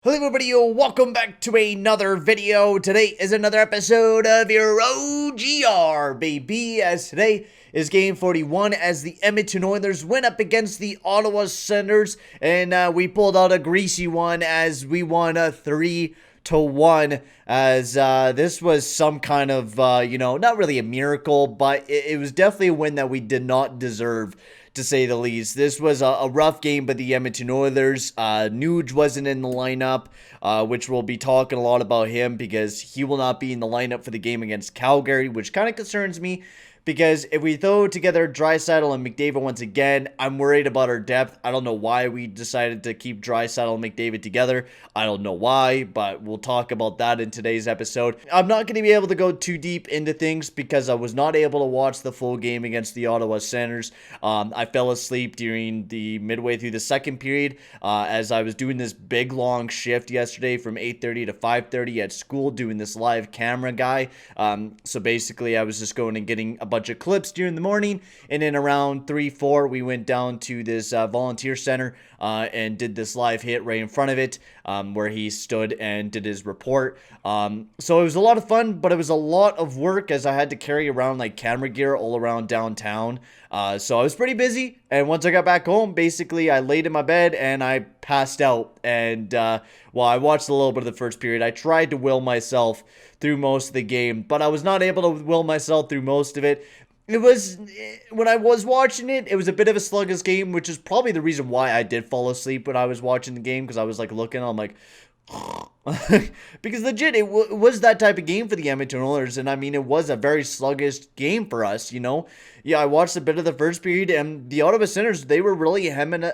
Hello everybody, welcome back to another video. Today is another episode of your OGR, baby, as today is game 41 as the Edmonton Oilers went up against the Ottawa Senators, and we pulled out a greasy one as we won a 3-1, as this was some kind of, not really a miracle, but it was definitely a win that we did not deserve, to say the least. This was a rough game by the Edmonton Oilers. Nuge wasn't in the lineup, which we'll be talking a lot about him because he will not be in the lineup for the game against Calgary, which kind of concerns me. Because if we throw together Draisaitl and McDavid once again, I'm worried about our depth. I don't know why we decided to keep Draisaitl and McDavid together. I don't know why, but we'll talk about that in today's episode. I'm not going to be able to go too deep into things because I was not able to watch the full game against the Ottawa Senators. I fell asleep during the midway through the second period as I was doing this big long shift yesterday from 8:30 to 5:30 at school doing this live camera guy. So basically I was just going and getting a bunch of clips during the morning, and then around 3-4 we went down to this volunteer center and did this live hit right in front of it, where he stood and did his report. So it was a lot of fun, but it was a lot of work as I had to carry around like camera gear all around downtown. So I was pretty busy, and once I got back home, basically I laid in my bed and I passed out. And while I watched a little bit of the first period, I tried to will myself through most of the game, but I was not able to will myself through most of it. When I was watching it, it was a bit of a sluggish game, which is probably the reason why I did fall asleep when I was watching the game, because I was like looking, I'm like, because legit, it was that type of game for the Edmonton Oilers, and I mean, it was a very sluggish game for us, Yeah, I watched a bit of the first period, and the Ottawa Senators, they were really hemming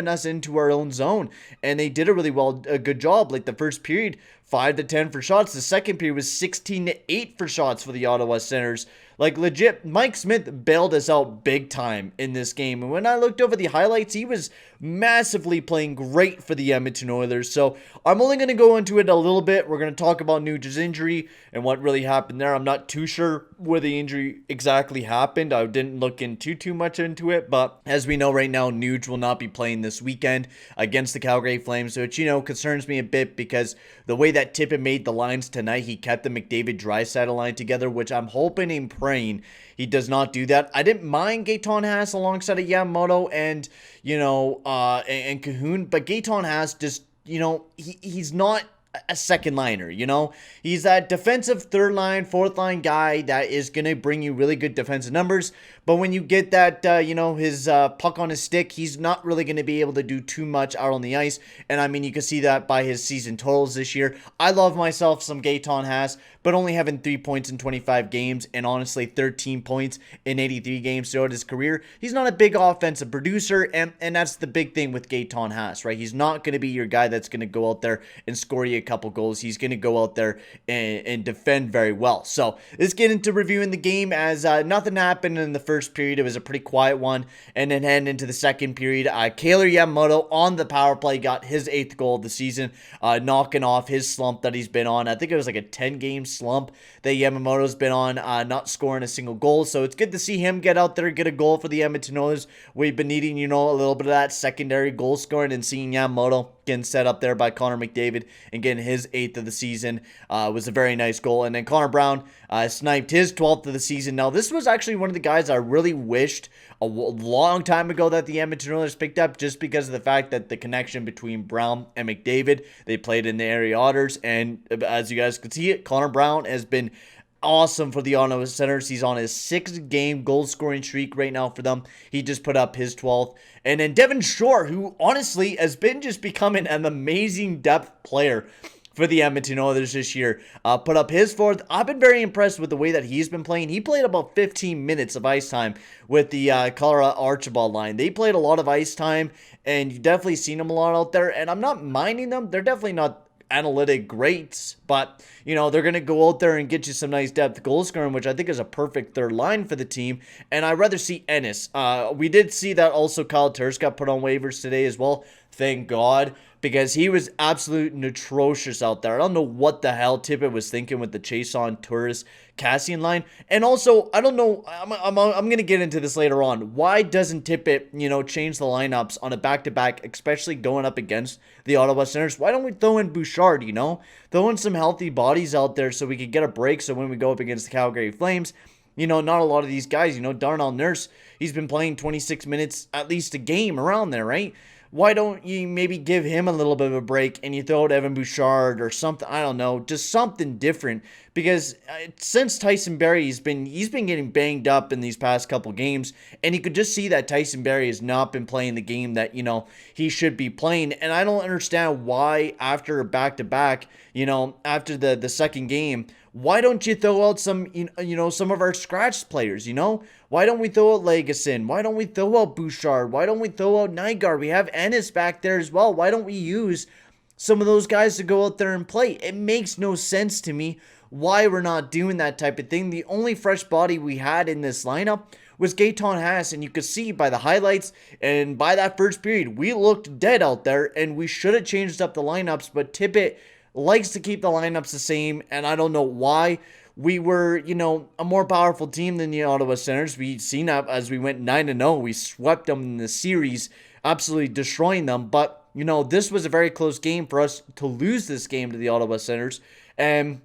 us into our own zone, and they did a good job. Like the first period, 5-10 for shots. The second period was 16-8 for shots for the Ottawa Senators. Like legit, Mike Smith bailed us out big time in this game. And when I looked over the highlights, he was massively playing great for the Edmonton Oilers. So I'm only going to go into it a little bit. We're going to talk about Nuge's injury and what really happened there. I'm not too sure where the injury exactly happened. I didn't look into too much into it. But as we know right now, Nuge will not be playing this weekend against the Calgary Flames, which, concerns me a bit because the way that Tippett made the lines tonight, he kept the McDavid-Draisaitl line together, which I'm hoping and praying he does not do that. I didn't mind Gaetan Haas alongside of Yamamoto and, and Cahoon, but Gaetan Haas just, he's not a second liner, He's that defensive third line, fourth line guy that is going to bring you really good defensive numbers. But when you get that, his puck on his stick, he's not really going to be able to do too much out on the ice. And I mean, you can see that by his season totals this year. I love myself some Gaetan Haas, but only having 3 points in 25 games and honestly 13 points in 83 games throughout his career. He's not a big offensive producer, and that's the big thing with Gaetan Haas, right? He's not going to be your guy that's going to go out there and score you a couple goals. He's going to go out there and defend very well. So let's get into reviewing the game, as nothing happened in the first period. It was a pretty quiet one, and then heading into the second period, Kailer Yamamoto on the power play got his 8th goal of the season, knocking off his slump that he's been on. I think it was like a 10-game slump that Yamamoto's been on, not scoring a single goal. So it's good to see him get out there and get a goal for the Edmonton Oilers. We've been needing, a little bit of that secondary goal scoring, and seeing Yamamoto getting set up there by Connor McDavid and getting his 8th of the season was a very nice goal. And then Connor Brown sniped his 12th of the season. Now, this was actually one of the guys I really wished a long time ago that the Edmonton Oilers picked up, just because of the fact that the connection between Brown and McDavid, they played in the area Otters, and as you guys can see it, Connor Brown has been awesome for the Ottawa Senators. He's on his 6-game goal scoring streak right now for them. He just put up his 12th. And then Devin Shore, who honestly has been just becoming an amazing depth player for the Edmonton Oilers this year, put up his 4th. I've been very impressed with the way that he's been playing. He played about 15 minutes of ice time with the Colorado Archibald line. They played a lot of ice time, and you've definitely seen them a lot out there, and I'm not minding them. They're definitely not analytic greats, but they're going to go out there and get you some nice depth goal scoring, which I think is a perfect third line for the team. And I'd rather see Ennis. We did see that also Kyle Turris got put on waivers today as well. thank God, because he was absolutely atrocious out there. I don't know what the hell Tippett was thinking with the Chase-on Torres Cassian line. And also, I don't know, I'm going to get into this later on. Why doesn't Tippett, change the lineups on a back-to-back, especially going up against the Ottawa Senators? Why don't we throw in Bouchard, Throw in some healthy bodies out there so we could get a break, so when we go up against the Calgary Flames, not a lot of these guys, Darnell Nurse, he's been playing 26 minutes at least a game around there, right? Why don't you maybe give him a little bit of a break and you throw out Evan Bouchard or something? I don't know, just something different. Because since Tyson Barrie, he's been getting banged up in these past couple games, and you could just see that Tyson Barrie has not been playing the game that he should be playing. And I don't understand why after a back-to-back, after the second game, why don't you throw out some some of our scratch players? Why don't we throw out Legason? Why don't we throw out Bouchard? Why don't we throw out Nygaard? We have Ennis back there as well. Why don't we use some of those guys to go out there and play? It makes no sense to me why we're not doing that type of thing. The only fresh body we had in this lineup was Gaetan Haas, and you could see by the highlights and by that first period, we looked dead out there, and we should have changed up the lineups, but Tippett likes to keep the lineups the same, and I don't know why. We were, a more powerful team than the Ottawa Senators. We've seen that as we went 9-0. We swept them in the series, absolutely destroying them. But, this was a very close game for us to lose this game to the Ottawa Senators. And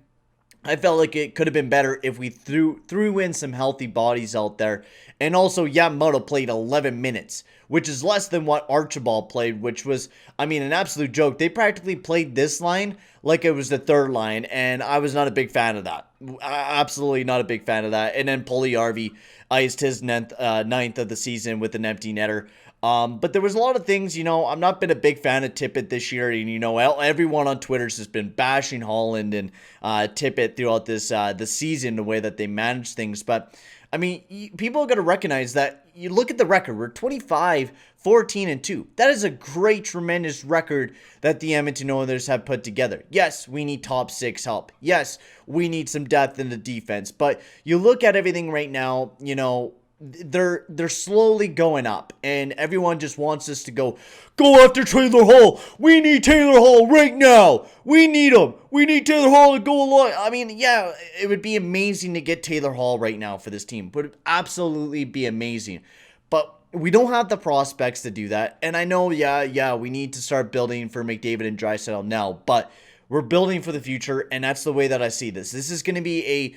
I felt like it could have been better if we threw in some healthy bodies out there. And also, Yamamoto played 11 minutes, which is less than what Archibald played, which was, an absolute joke. They practically played this line like it was the third line, and I was not a big fan of that. Absolutely not a big fan of that. And then Puljujärvi iced his ninth of the season with an empty netter. But there was a lot of things, I'm not been a big fan of Tippett this year, and everyone on Twitter's has been bashing Holland and Tippett throughout this the season, the way that they manage things. But people are going to recognize that. You look at the record, we're 25, 14, and 2. That is a great, tremendous record that the Edmonton Oilers have put together. Yes, we need top 6 help. Yes, we need some depth in the defense. But you look at everything right now, they're slowly going up, and everyone just wants us to go after Taylor Hall. We need Taylor Hall right now. We need him. We need Taylor Hall to go along. Yeah, it would be amazing to get Taylor Hall right now for this team. It would absolutely be amazing. But we don't have the prospects to do that. And I know, we need to start building for McDavid and Draisaitl now, but we're building for the future, and that's the way that I see this. This is going to be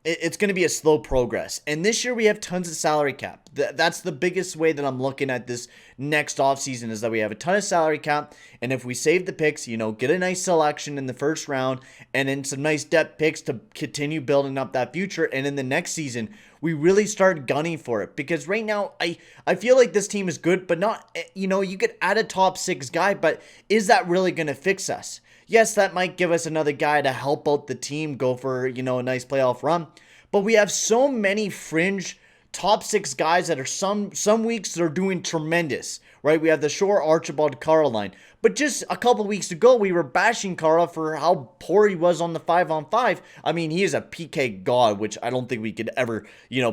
it's going to be a slow progress. And this year we have tons of salary cap. That's the biggest way that I'm looking at this next offseason, is that we have a ton of salary cap. And if we save the picks, get a nice selection in the first round and then some nice depth picks to continue building up that future. And in the next season, we really start gunning for it. Because right now, I feel like this team is good, but not, you could add a top 6 guy, but is that really going to fix us? Yes, that might give us another guy to help out the team go for, a nice playoff run. But we have so many fringe top 6 guys that are some weeks they're doing tremendous, right? We have the Shore, Archibald, Kara line. But just a couple weeks ago, we were bashing Kara for how poor he was on the 5-on-5. He is a PK god, which I don't think we could ever,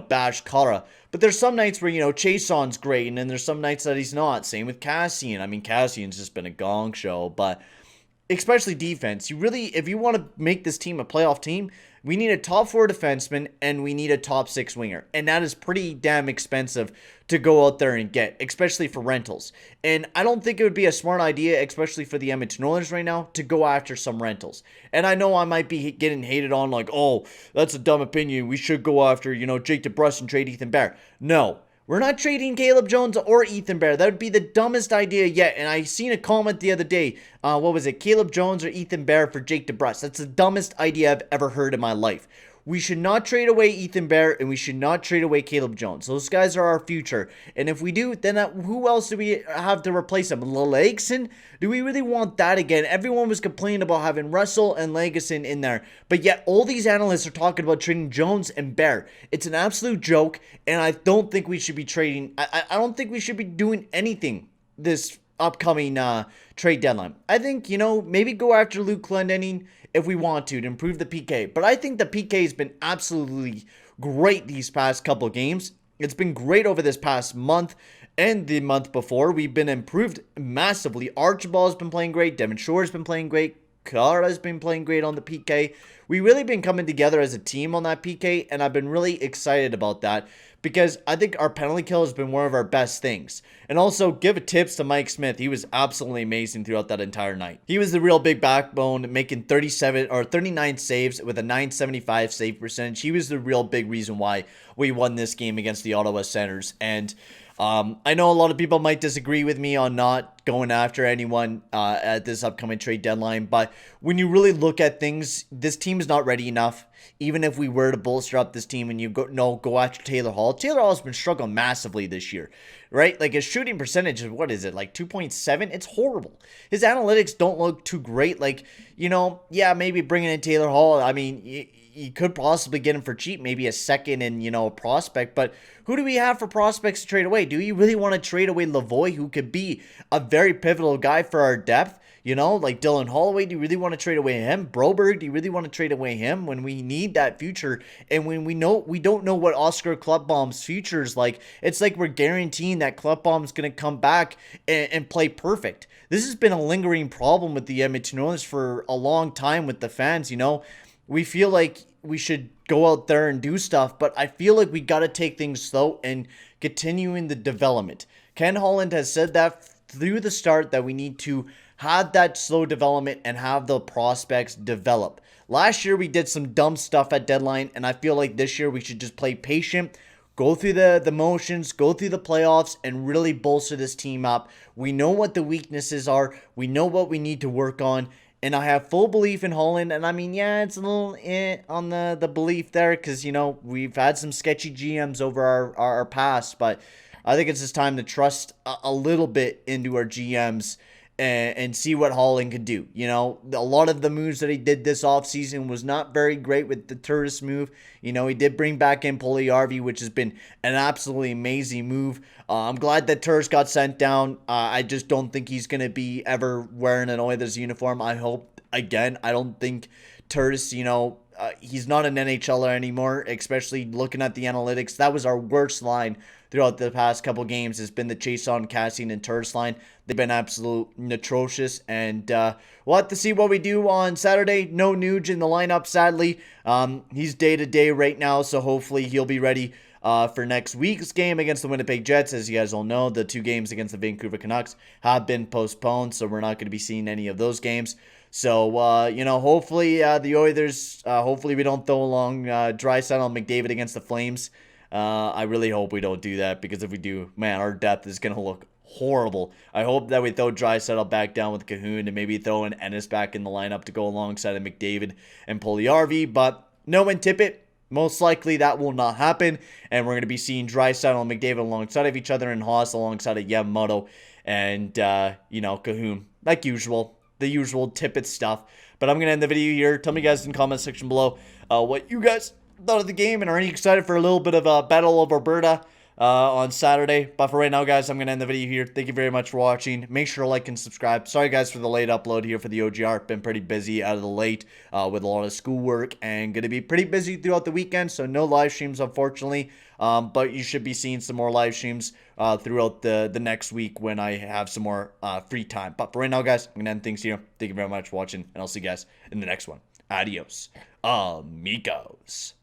bash Kara. But there's some nights where, Chase-on's great, and then there's some nights that he's not. Same with Cassian. Cassian's just been a gong show, but especially defense. If you want to make this team a playoff team, we need a top 4 defenseman and we need a top 6 winger. And that is pretty damn expensive to go out there and get, especially for rentals. And I don't think it would be a smart idea, especially for the Edmonton Oilers right now, to go after some rentals. And I know I might be getting hated on like, oh, that's a dumb opinion. We should go after, Jake DeBrusk and trade Ethan Bear. No. We're not trading Caleb Jones or Ethan Bear. That would be the dumbest idea yet. And I seen a comment the other day. What was it? Caleb Jones or Ethan Bear for Jake DeBrusk. That's the dumbest idea I've ever heard in my life. We should not trade away Ethan Bear, and we should not trade away Caleb Jones. Those guys are our future. And if we do, then who else do we have to replace them? Legason? Do we really want that again? Everyone was complaining about having Russell and Legason in there. But yet all these analysts are talking about trading Jones and Bear. It's an absolute joke, and I don't think we should be trading. I don't think we should be doing anything this upcoming trade deadline. I think, maybe go after Luke Glendening if we want to improve the PK. But I think the PK has been absolutely great these past couple games. It's been great over this past month. And the month before, we've been improved massively. Archibald's been playing great. Devin Shore's been playing great. Kara's been playing great on the PK. We really been coming together as a team on that PK, and I've been really excited about that because I think our penalty kill has been one of our best things. And also, give tips to Mike Smith. He was absolutely amazing throughout that entire night. He was the real big backbone, making 37 or 39 saves with a 975 save percentage. He was the real big reason why we won this game against the Ottawa Senators. And I know a lot of people might disagree with me on not going after anyone at this upcoming trade deadline, but when you really look at things, this team is not ready enough. Even if we were to bolster up this team and you go after Taylor Hall. Taylor Hall has been struggling massively this year, right? Like his shooting percentage is, what is it, like 2.7? It's horrible. His analytics don't look too great. Like, yeah, maybe bringing in Taylor Hall, I mean, you could possibly get him for cheap, maybe a second and, a prospect. But who do we have for prospects to trade away? Do you really want to trade away Lavoie, who could be a very pivotal guy for our depth? Like Dylan Holloway, do you really want to trade away him? Broberg, do you really want to trade away him when we need that future? And when we don't know what Oscar Klefbom's future is like, it's like we're guaranteeing that Klefbom's going to come back and play perfect. This has been a lingering problem with the Edmonton Oilers for a long time with the fans, We feel like we should go out there and do stuff, but I feel like we got to take things slow and continue in the development. Ken Holland has said that through the start that we need to have that slow development and have the prospects develop. Last year we did some dumb stuff at deadline, and I feel like this year we should just play patient, go through the motions, go through the playoffs, and really bolster this team up. We know what the weaknesses are. We know what we need to work on. And I have full belief in Holland. And I mean, yeah, it's a little on the belief there because, we've had some sketchy GMs over our past. But I think it's just time to trust a little bit into our GMs and see what Holland can do. A lot of the moves that he did this offseason was not very great with the Turris move. He did bring back in Puljujärvi, which has been an absolutely amazing move. I'm glad that Turris got sent down. I just don't think he's going to be ever wearing an Oilers uniform. I hope, again, I don't think Turris, he's not an NHLer anymore, especially looking at the analytics. That was our worst line throughout the past couple games. Has been the Chiasson, Cassian, and Turris line. They've been absolute atrocious, and we'll have to see what we do on Saturday. No Nuge in the lineup, sadly. He's day-to-day right now, so hopefully he'll be ready for next week's game against the Winnipeg Jets. As you guys all know, the 2 games against the Vancouver Canucks have been postponed, so we're not going to be seeing any of those games. So, hopefully the Oilers, hopefully we don't throw along Draisaitl and McDavid against the Flames. I really hope we don't do that, because if we do, man, our depth is going to look horrible. I hope that we throw Draisaitl back down with Cahoon and maybe throw an Ennis back in the lineup to go alongside of McDavid and Puljujärvi, but no one Tippett. Most likely that will not happen, and we're going to be seeing Draisaitl and McDavid alongside of each other, and Haas alongside of Yamamoto and, Cahoon, like usual. The usual Tippett stuff. But I'm going to end the video here. Tell me guys in the comment section below what you guys thought of the game, and are you excited for a little bit of a Battle of Alberta on Saturday. But for right now, guys, I'm going to end the video here. Thank you very much for watching. Make sure to like and subscribe. Sorry, guys, for the late upload here for the OGR. Been pretty busy out of the late with a lot of schoolwork, and going to be pretty busy throughout the weekend, so no live streams, unfortunately. But you should be seeing some more live streams throughout the next week when I have some more free time. But for right now, guys, I'm going to end things here. Thank you very much for watching, and I'll see you guys in the next one. Adios, amigos.